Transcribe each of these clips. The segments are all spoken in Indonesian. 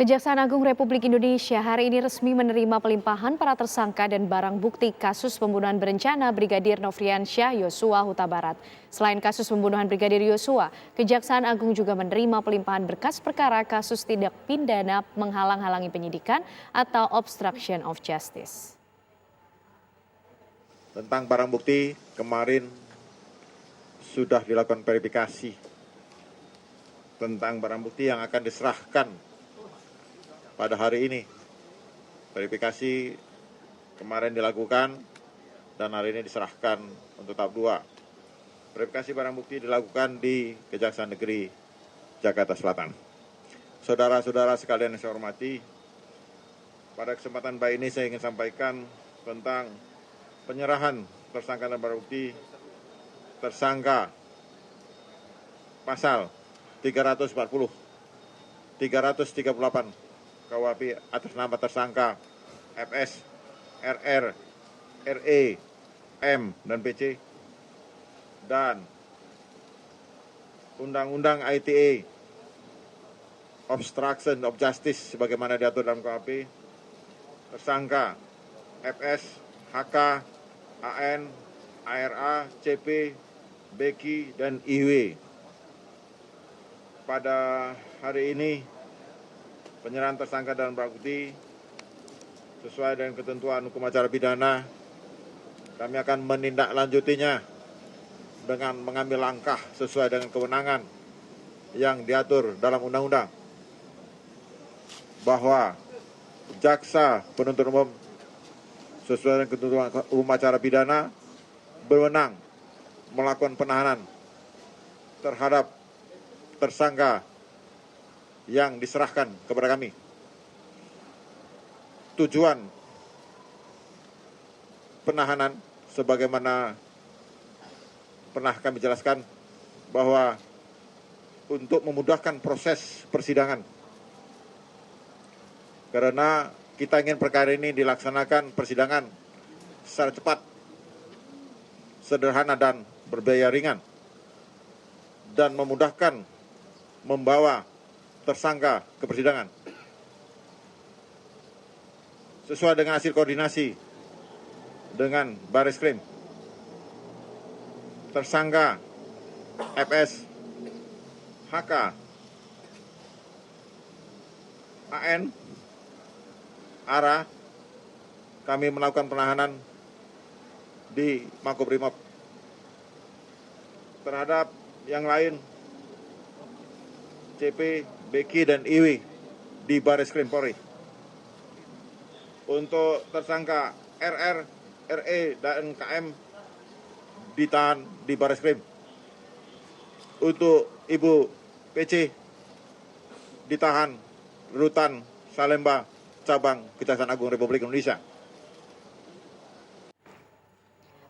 Kejaksaan Agung Republik Indonesia hari ini resmi menerima pelimpahan para tersangka dan barang bukti kasus pembunuhan berencana Brigadir Nofriansyah Yosua Huta Barat. Selain kasus pembunuhan Brigadir Yosua, Kejaksaan Agung juga menerima pelimpahan berkas perkara kasus tindak pidana menghalang-halangi penyidikan atau obstruction of justice. Tentang barang bukti, kemarin sudah dilakukan verifikasi tentang barang bukti yang akan diserahkan pada hari ini. Verifikasi kemarin dilakukan dan hari ini diserahkan untuk tahap 2. Verifikasi barang bukti dilakukan di Kejaksaan Negeri Jakarta Selatan. Saudara-saudara sekalian yang saya hormati, pada kesempatan baik ini saya ingin sampaikan tentang penyerahan tersangka dan barang bukti tersangka pasal 340, 338 KUHP atas nama tersangka FS, RR, RE, M, dan PC, dan Undang-Undang ITE Obstruction of Justice sebagaimana diatur dalam KUHP, tersangka FS, HK, AN, ARA, CP, BK, dan IW. Pada hari ini penyerahan tersangka dan barang bukti sesuai dengan ketentuan hukum acara pidana, kami akan menindaklanjutinya dengan mengambil langkah sesuai dengan kewenangan yang diatur dalam undang-undang, bahwa jaksa penuntut umum sesuai dengan ketentuan hukum acara pidana berwenang melakukan penahanan terhadap tersangka yang diserahkan kepada kami. Tujuan penahanan sebagaimana pernah kami jelaskan bahwa untuk memudahkan proses persidangan. Karena kita ingin perkara ini dilaksanakan persidangan secara cepat, sederhana dan berbiaya ringan, dan memudahkan membawa tersangka ke persidangan. Sesuai dengan hasil koordinasi dengan Bareskrim, tersangka FS, HK, AN, ARA, kami melakukan penahanan di Makobrimob. Terhadap yang lain, CP, BK, dan IW di Bareskrim Polri. Untuk tersangka RR, RE, dan KM ditahan di Bareskrim. Untuk Ibu PC ditahan Rutan Salemba, Cabang Kejaksaan Agung Republik Indonesia.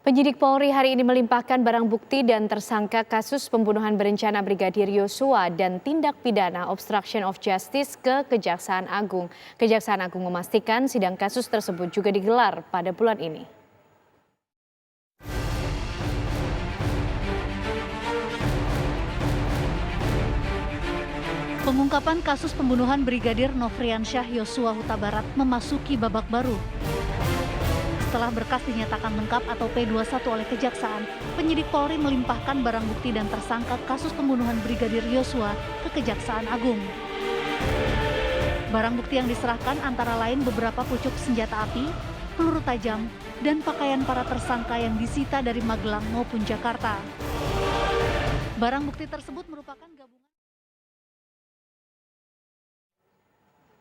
Penyidik Polri hari ini melimpahkan barang bukti dan tersangka kasus pembunuhan berencana Brigadir Yosua dan tindak pidana obstruction of justice ke Kejaksaan Agung. Kejaksaan Agung memastikan sidang kasus tersebut juga digelar pada bulan ini. Pengungkapan kasus pembunuhan Brigadir Nofriansyah Yosua Huta Barat memasuki babak baru. Setelah berkas dinyatakan lengkap atau P21 oleh Kejaksaan, penyidik Polri melimpahkan barang bukti dan tersangka kasus pembunuhan Brigadir Yosua ke Kejaksaan Agung. Barang bukti yang diserahkan antara lain beberapa pucuk senjata api, peluru tajam, dan pakaian para tersangka yang disita dari Magelang maupun Jakarta. Barang bukti tersebut merupakan gabungan.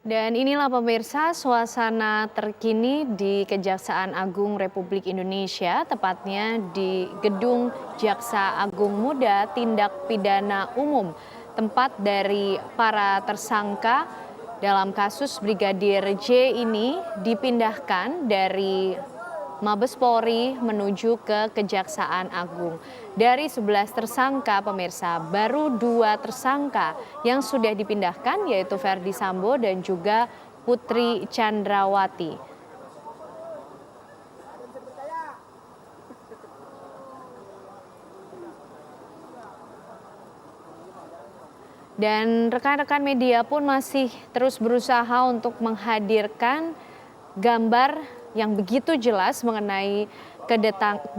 Dan inilah pemirsa suasana terkini di Kejaksaan Agung Republik Indonesia, tepatnya di Gedung Jaksa Agung Muda Tindak Pidana Umum, tempat dari para tersangka dalam kasus Brigadir J ini dipindahkan dari Mabes Polri menuju ke Kejaksaan Agung. Dari 11 tersangka, pemirsa, baru 2 tersangka yang sudah dipindahkan, yaitu Ferdi Sambo dan juga Putri Chandrawati. Dan rekan-rekan media pun masih terus berusaha untuk menghadirkan gambar yang begitu jelas mengenai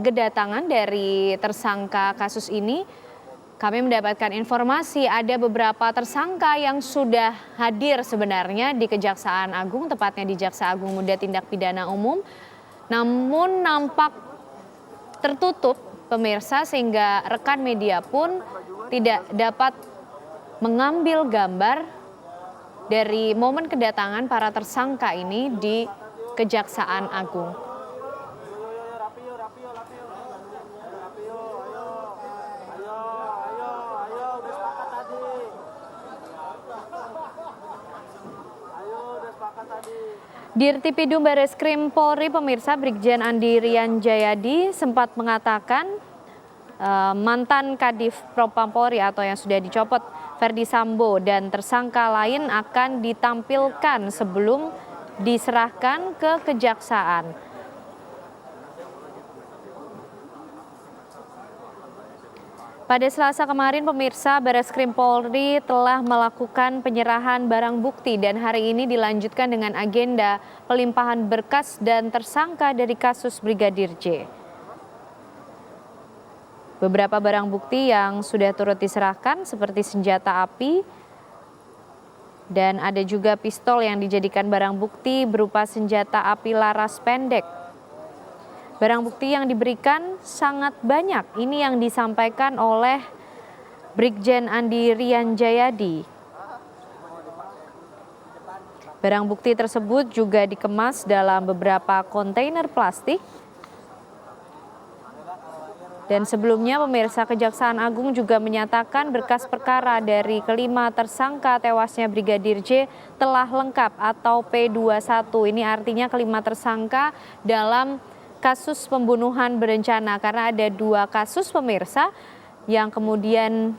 kedatangan dari tersangka kasus ini. Kami mendapatkan informasi ada beberapa tersangka yang sudah hadir sebenarnya di Kejaksaan Agung, tepatnya di Jaksa Agung Muda Tindak Pidana Umum. Namun nampak tertutup pemirsa sehingga rekan media pun tidak dapat mengambil gambar dari momen kedatangan para tersangka ini di Kejaksaan Agung. Dirtipidum Bareskrim Polri pemirsa Brigjen Andi Rian Jayadi sempat mengatakan mantan Kadif Propam Polri atau yang sudah dicopot Ferdi Sambo dan tersangka lain akan ditampilkan sebelum diserahkan ke kejaksaan. Pada Selasa kemarin pemirsa Bareskrim Polri telah melakukan penyerahan barang bukti dan hari ini dilanjutkan dengan agenda pelimpahan berkas dan tersangka dari kasus Brigadir J. Beberapa barang bukti yang sudah turut diserahkan seperti senjata api dan ada juga pistol yang dijadikan barang bukti berupa senjata api laras pendek. Barang bukti yang diberikan sangat banyak. Ini yang disampaikan oleh Brigjen Andi Rian Jayadi. Barang bukti tersebut juga dikemas dalam beberapa kontainer plastik. Dan sebelumnya pemirsa Kejaksaan Agung juga menyatakan berkas perkara dari kelima tersangka tewasnya Brigadir J telah lengkap atau P21. Ini artinya kelima tersangka dalam kasus pembunuhan berencana karena ada 2 kasus pemirsa yang kemudian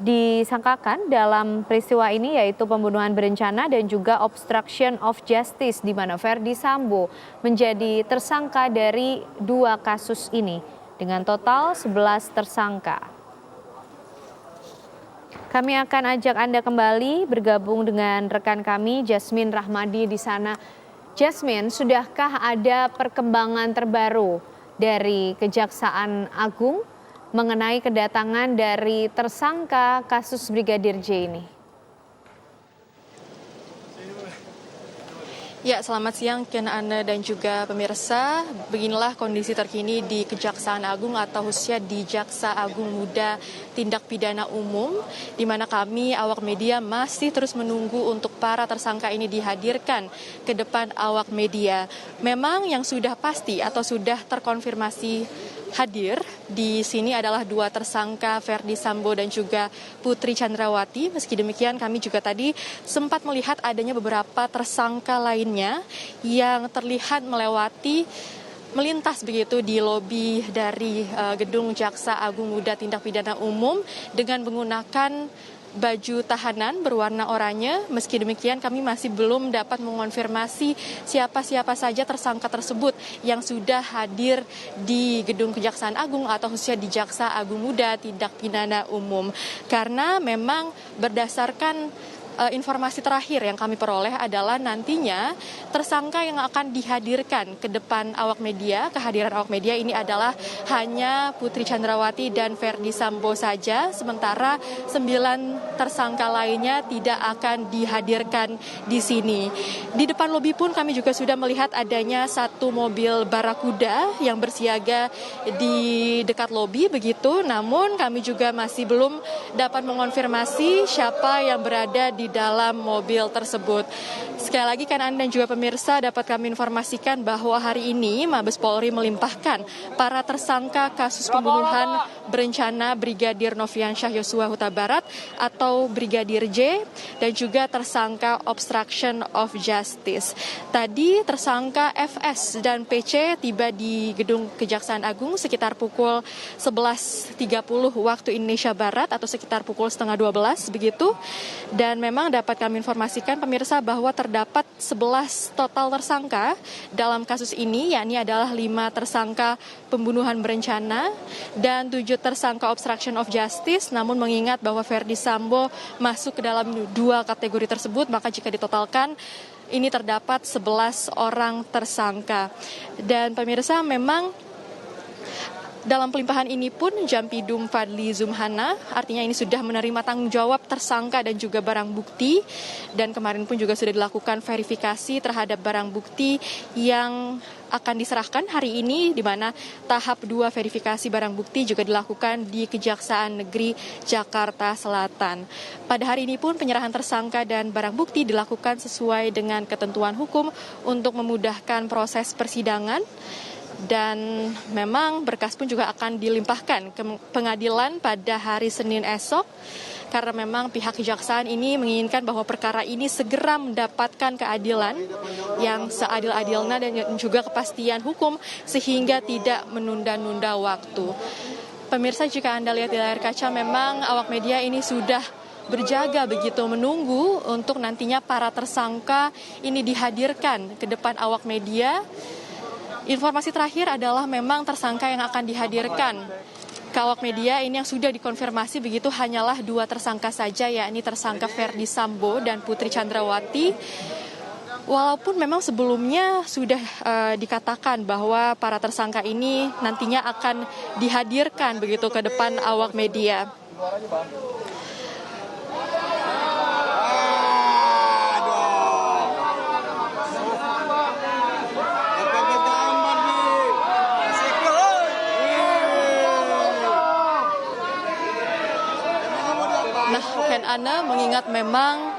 disangkakan dalam peristiwa ini yaitu pembunuhan berencana dan juga obstruction of justice di mana Ferdi Sambo menjadi tersangka dari 2 kasus ini dengan total 11 tersangka. Kami akan ajak Anda kembali bergabung dengan rekan kami Jasmine Rahmadi di sana. Jasmine, sudahkah ada perkembangan terbaru dari Kejaksaan Agung mengenai kedatangan dari tersangka kasus Brigadir J ini? Ya, selamat siang Anda dan juga pemirsa. Beginilah kondisi terkini di Kejaksaan Agung atau khususnya di Jaksa Agung Muda Tindak Pidana Umum, di mana kami awak media masih terus menunggu untuk para tersangka ini dihadirkan ke depan awak media. Memang yang sudah pasti atau sudah terkonfirmasi hadir di sini adalah 2 tersangka Ferdi Sambo dan juga Putri Chandrawati. Meski demikian kami juga tadi sempat melihat adanya beberapa tersangka lainnya yang terlihat melintas begitu di lobi dari gedung Jaksa Agung Muda Tindak Pidana Umum dengan menggunakan baju tahanan berwarna oranye. Meski demikian kami masih belum dapat mengonfirmasi siapa-siapa saja tersangka tersebut yang sudah hadir di gedung Kejaksaan Agung atau khususnya di Jaksa Agung Muda Tindak Pidana Umum. Karena memang berdasarkan informasi terakhir yang kami peroleh adalah nantinya tersangka yang akan dihadirkan ke depan awak media, kehadiran awak media ini adalah hanya Putri Chandrawati dan Ferdi Sambo saja, sementara 9 tersangka lainnya tidak akan dihadirkan di sini. Di depan lobi pun kami juga sudah melihat adanya 1 mobil barakuda yang bersiaga di dekat lobi begitu, namun kami juga masih belum dapat mengonfirmasi siapa yang berada di dalam mobil tersebut. Sekali lagi kan Anda dan juga pemirsa dapat kami informasikan bahwa hari ini Mabes Polri melimpahkan para tersangka kasus pembunuhan berencana Brigadir Nofriansyah Yosua Huta Barat atau Brigadir J dan juga tersangka obstruction of justice. Tadi tersangka FS dan PC tiba di gedung Kejaksaan Agung sekitar pukul 11.30 waktu Indonesia Barat atau sekitar pukul 11:30 begitu. Dan memang memang dapat kami informasikan pemirsa bahwa terdapat 11 total tersangka dalam kasus ini, yakni adalah 5 tersangka pembunuhan berencana dan 7 tersangka obstruction of justice. Namun mengingat bahwa Verdi Sambo masuk ke dalam 2 kategori tersebut, maka jika ditotalkan ini terdapat 11 orang tersangka. Dan pemirsa, memang dalam pelimpahan ini pun Jampidum Fadli Zumhana artinya ini sudah menerima tanggung jawab tersangka dan juga barang bukti, dan kemarin pun juga sudah dilakukan verifikasi terhadap barang bukti yang akan diserahkan hari ini, di mana tahap 2 verifikasi barang bukti juga dilakukan di Kejaksaan Negeri Jakarta Selatan. Pada hari ini pun penyerahan tersangka dan barang bukti dilakukan sesuai dengan ketentuan hukum untuk memudahkan proses persidangan. Dan memang berkas pun juga akan dilimpahkan ke pengadilan pada hari Senin esok, karena memang pihak kejaksaan ini menginginkan bahwa perkara ini segera mendapatkan keadilan yang seadil-adilnya dan juga kepastian hukum sehingga tidak menunda-nunda waktu. Pemirsa, jika Anda lihat di layar kaca, memang awak media ini sudah berjaga begitu menunggu untuk nantinya para tersangka ini dihadirkan ke depan awak media. Informasi terakhir adalah memang tersangka yang akan dihadirkan ke awak media ini yang sudah dikonfirmasi begitu hanyalah 2 tersangka saja, yakni tersangka Verdi Sambo dan Putri Chandrawati. Walaupun memang sebelumnya sudah dikatakan bahwa para tersangka ini nantinya akan dihadirkan begitu ke depan awak media. Nah, Ken Ana, mengingat memang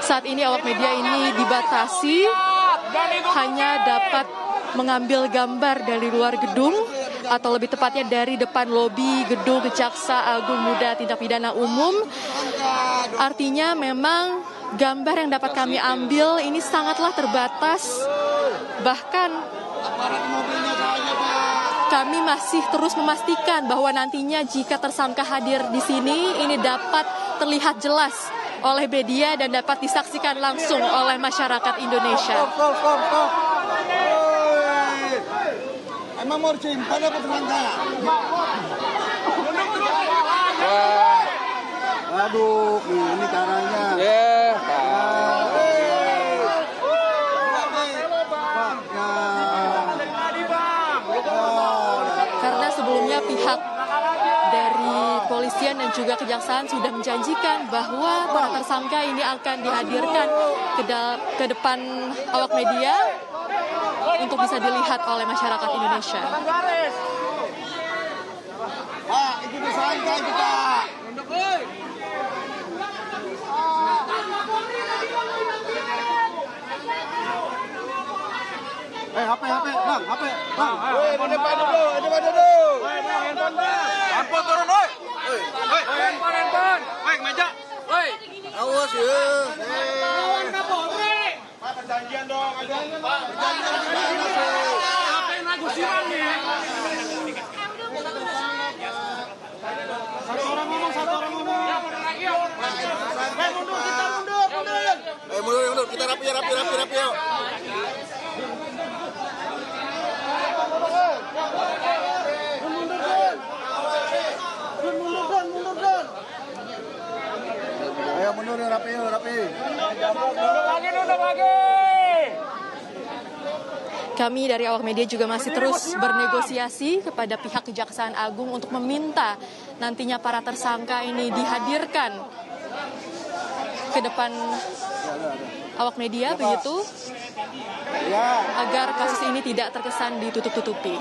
saat ini awak media ini dibatasi hanya dapat mengambil gambar dari luar gedung atau lebih tepatnya dari depan lobi gedung Kejaksaan Agung Muda Tindak Pidana Umum. Artinya memang gambar yang dapat kami ambil ini sangatlah terbatas. Bahkan kami masih terus memastikan bahwa nantinya jika tersangka hadir di sini ini dapat terlihat jelas oleh media dan dapat disaksikan langsung oleh masyarakat Indonesia. Emang mau simpan apa tersangka? Aduh, ini caranya. Karena sebelumnya pihak dari kepolisian dan juga kejaksaan sudah menjanjikan bahwa para tersangka ini akan dihadirkan ke depan awak media untuk bisa dilihat oleh masyarakat Indonesia. Pak, itu tersangka itu, Pak. HP, Bang, HP, Bang. Woi, di depan dulu. Woi, Bang, handphone, Bang. Handphone turun, woi. Woi, handphone. Woi, meja. Woi. Awas ya. Lawan Kapolri. Pak, perjanjian dong, aja. Pak, perjanjian. Apa yang lagu siram nih? Satu orang ngomong. Ya, mundur lagi ya. Mundur, kita mundur. Mundur. Kita rapi ya. Ayo mundur rapi. Mundur lagi. Kami dari awak media juga masih terus bernegosiasi kepada pihak Kejaksaan Agung untuk meminta nantinya para tersangka ini dihadirkan ke depan awak media begitu, agar kasus ini tidak terkesan ditutup-tutupi.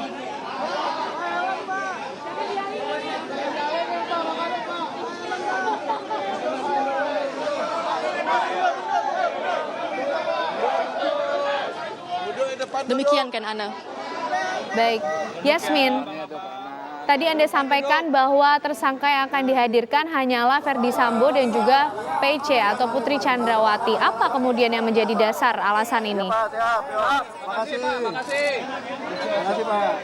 Demikian kan Ana. Baik, Yasmin. Tadi Anda sampaikan bahwa tersangka yang akan dihadirkan hanyalah Verdi Sambo dan juga PC atau Putri Chandrawati. Apa kemudian yang menjadi dasar alasan ini? Siap. Terima kasih, Pak.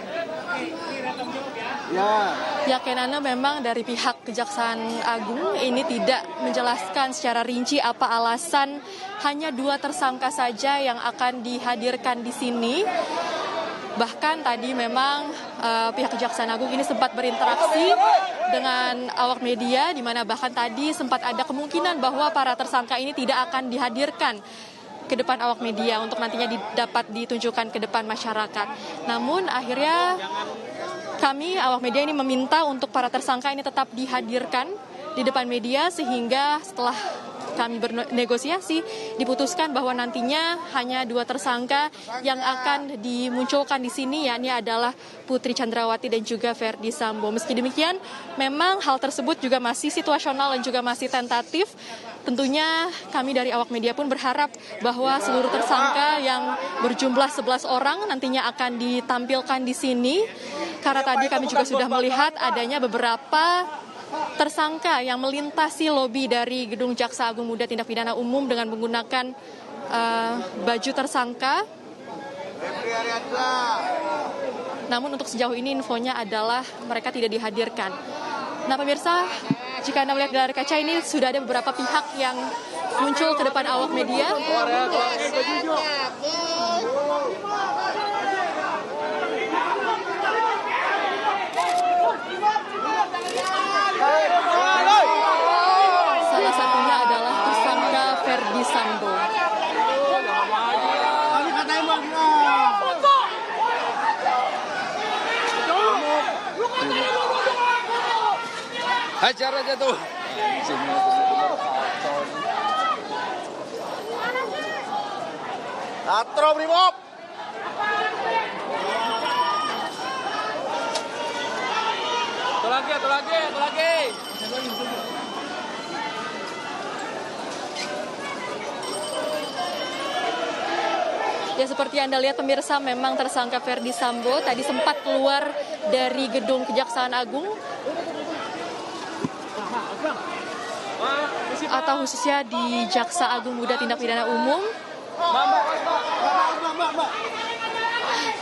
Ya. Ya, Kenana, memang dari pihak Kejaksaan Agung ini tidak menjelaskan secara rinci apa alasan hanya 2 tersangka saja yang akan dihadirkan di sini. Bahkan tadi memang pihak Kejaksaan Agung ini sempat berinteraksi dengan awak media, di mana bahkan tadi sempat ada kemungkinan bahwa para tersangka ini tidak akan dihadirkan ke depan awak media untuk nantinya dapat ditunjukkan ke depan masyarakat. Namun akhirnya kami awak media ini meminta untuk para tersangka ini tetap dihadirkan di depan media, sehingga setelah kami bernegosiasi diputuskan bahwa nantinya hanya 2 tersangka yang akan dimunculkan di sini, yakni adalah Putri Chandrawati dan juga Verdi Sambo. Meski demikian, memang hal tersebut juga masih situasional dan juga masih tentatif. Tentunya kami dari awak media pun berharap bahwa seluruh tersangka yang berjumlah 11 orang nantinya akan ditampilkan di sini. Karena tadi kami juga sudah melihat adanya beberapa tersangka yang melintasi lobi dari gedung Jaksa Agung Muda Tindak Pidana Umum dengan menggunakan baju tersangka. Namun untuk sejauh ini infonya adalah mereka tidak dihadirkan. Nah, pemirsa, jika Anda melihat dari kaca ini sudah ada beberapa pihak yang muncul ke depan awak media. Salah satunya adalah tersangka Verdi Sambo. Hajar aja tuh. Atro Brimob. Itu lagi. Ya, seperti Anda lihat pemirsa, memang tersangka Verdi Sambo tadi sempat keluar dari gedung Kejaksaan Agung atau khususnya di Jaksa Agung Muda Tindak Pidana Umum.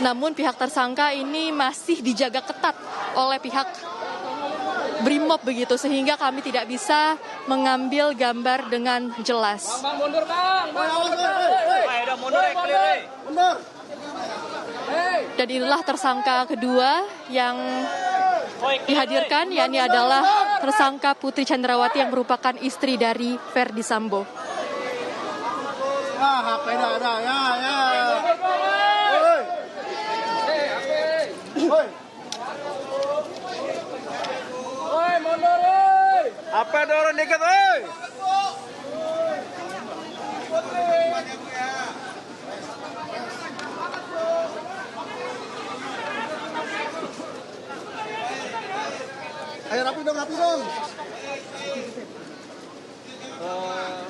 Namun pihak tersangka ini masih dijaga ketat oleh pihak Brimob begitu, sehingga kami tidak bisa mengambil gambar dengan jelas. Bang, mundur Bang. Ayo mundur. Dan inilah tersangka kedua yang dihadirkan, yakni adalah tersangka Putri Chandrawati yang merupakan istri dari Verdi Sambo. Apa dorong dikit, oi? Ayo rapi dong.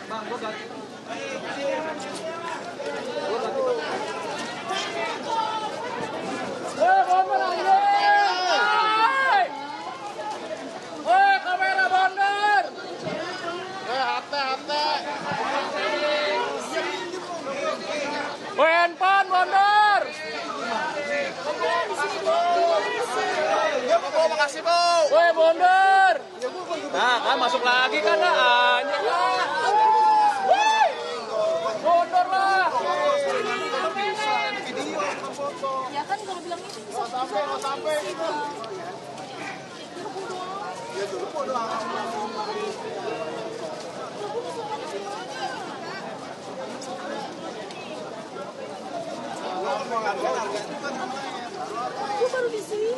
Bang, gua ganti. Kamera bandar. HP. Handphone bandar. Makasih, Bu. Woi, bondar. Nah, kan masuk lagi kan, anjing lah. Bondar lah. Ya kan kalau bilang itu bisa sampai. Ya dulu bodo aku baru di sini.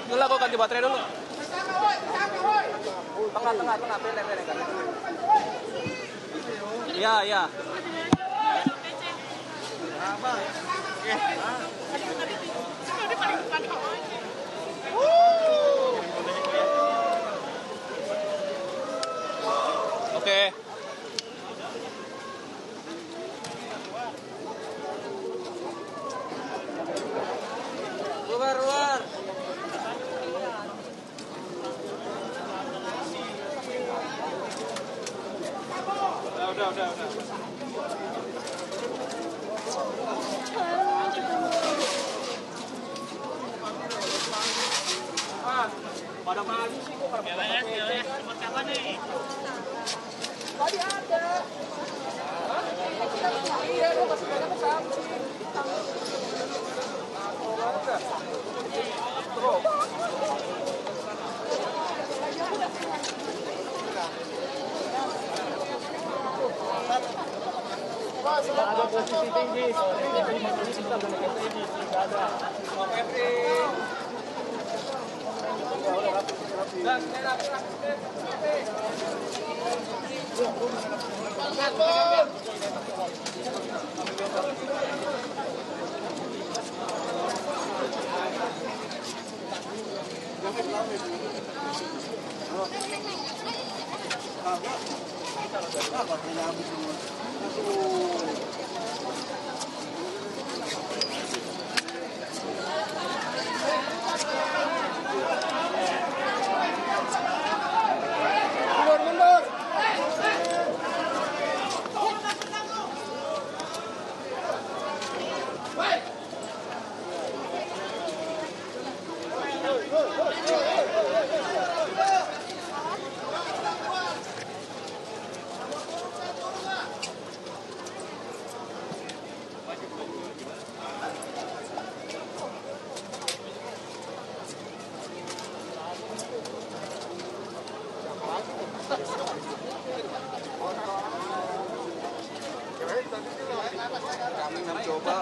Dulu aku ganti baterai dulu. Tengah, pilih. Iya. udah. Pada malu sih kok pada nomor siapa nih? Tadi ada. Iya, lo kasih banyak ke Samsi. Ada posisi tinggi. Ada. Kami mencoba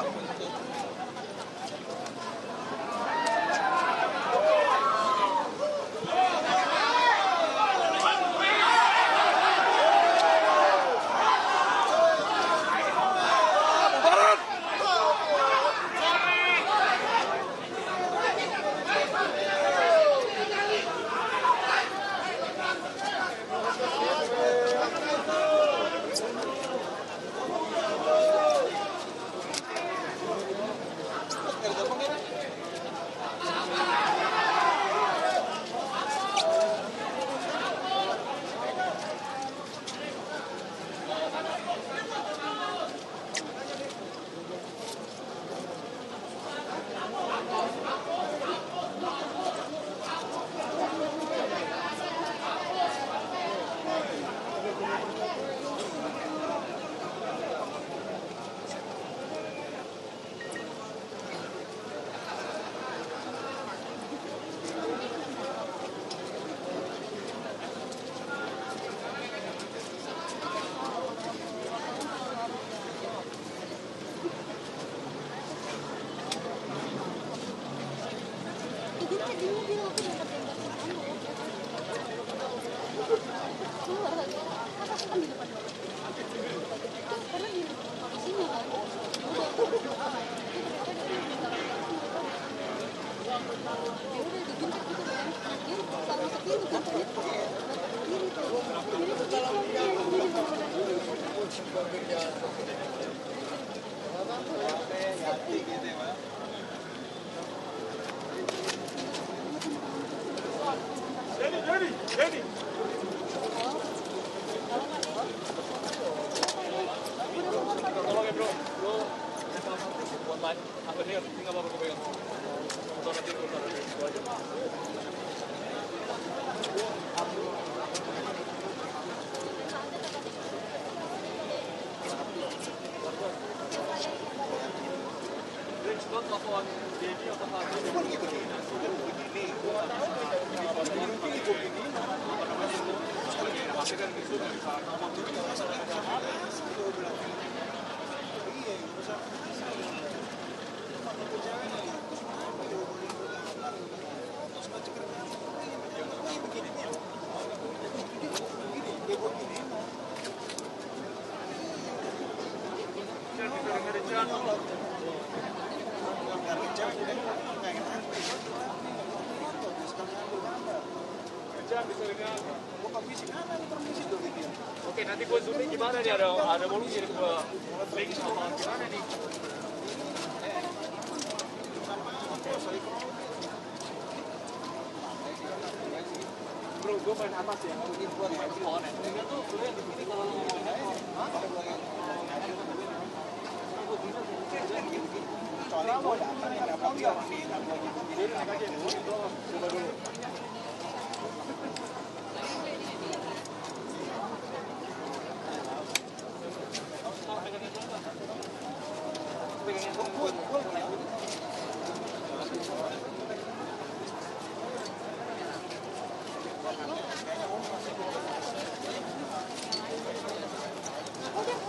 Oke, nanti gue zooming gimana nih? Ada volume jadi gue link sama gimana nih? Bro, gue main atas ya. Ini buat main pohon ya. Ini tuh, gue yang di sini kalau ngomongin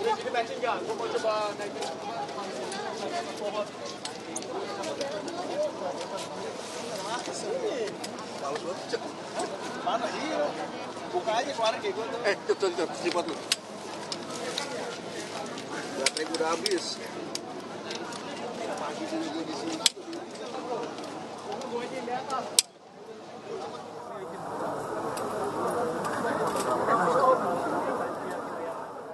Ini bensin nggak? Gue mau coba naikin pohon. Mana iya? Buka aja kemarin kayak gue tuh. Tuh, sipot lu. Baterai gue udah habis. Pagi sini gue di sini.